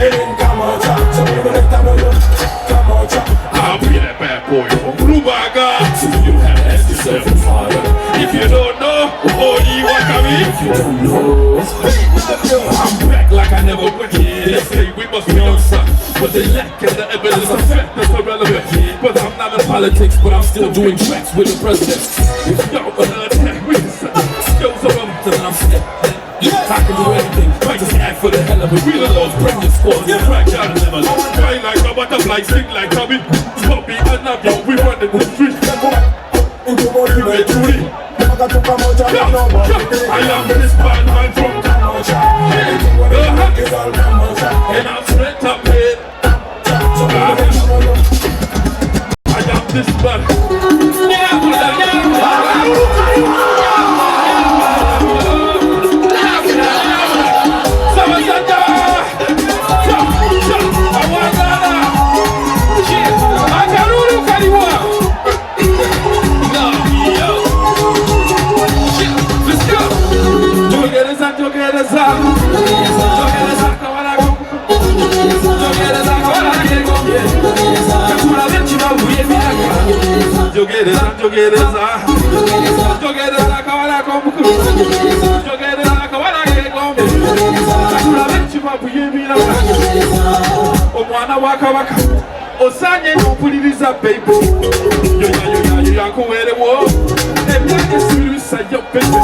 I'll be that bad boy from Rubaga. So you have to ask yourself, father, if you don't know, oh, you want to me? If you don't know, I'm back like I never went here. They say we must be on something, but they lack the evidence of fact that's irrelevant. But I'm not in politics, but I'm still doing tracks with the president. If y'all wanna attack, we can set skills of them, then I'm still. I can do anything, might just act for the hell of it. Real alone, bring your squad, you crack out and never fly like a butterfly, sing like a bee. Puppy and Navio, we run the street. I am this Badman from Kamokya. And I'm straight up here. I am this man. Omwana waka waka osanye n'ompuliriza baby yoya nkuweerewo emyaka esirusa yo baby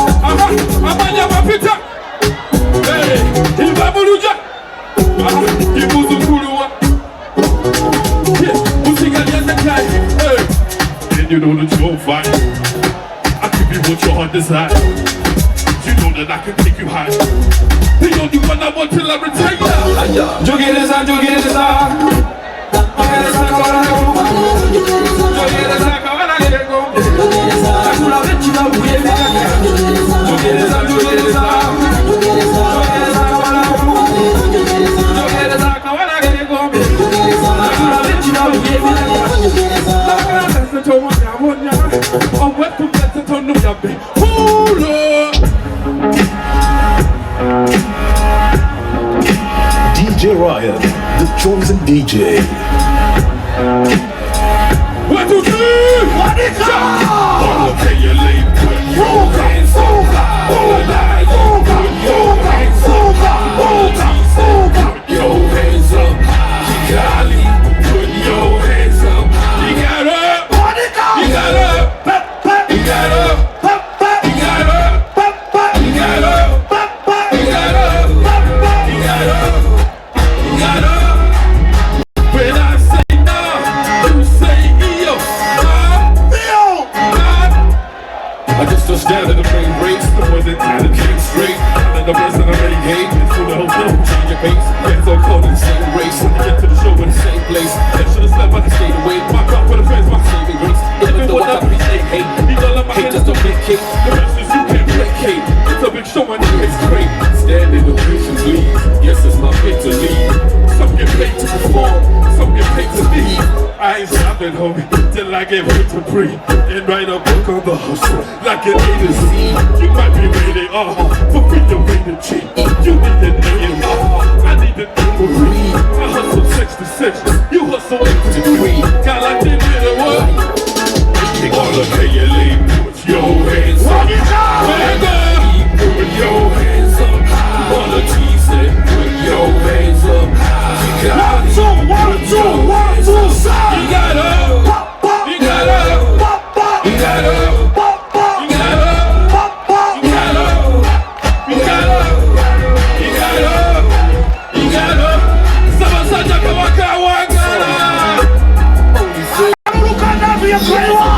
amanya mapita iva buluja ibuzukuluwa usigalyanekayi and you know that you're fine. I give you what your heart desires. You know that I can take you high. The only one I want till I retire. Jogereza, jogereza. Jogereza, kawana lego. Akula vechi na uye. Jogereza, jogereza. Jogereza, kawana lego. Jogereza, kawana lego. Akula vechi na uye. DJ Ryan, the chosen DJ. What to do? What is up? All of you late, put your hands up. All night, put your hands up. All night, put your hands up. Kigali, put your hands up. You got up. You got up. You got up. You got up. You got up. You got up. You got up. You got up. When I say no, you say yo. I just touched down in the main race. The boys that kind of came straight. And the rest of the main game is through the hotel. Change your pace. Hands on code in the same race. When you get to the show in the same place. They should have slept, but they stayed away. My God, for the friends, my saving grace. Even though I appreciate hate. These all of my hate just don't make cake. The rest is you can't placate. It's a big show and it's great. Stand in the visions lead. Yes, it's my fate to lead. Some get paid to perform. Some get paid to lead. I ain't stopping, homie, till I get paid to breathe. And write a book on the hustle, like an A to Z. You might be rated R, but free your rated G. You need an A and R, I need an A to read. I hustle 66, you hustle 83. Got like this little one. All of you leave, put your hands up. Put your hands up. All the T said, put your hands up. One, two, stop. You got up. You got up. You got up. You got up. You got up. You got up. You got up. You got up. Sama saja kawaka wangana. Luka Navio kwewa.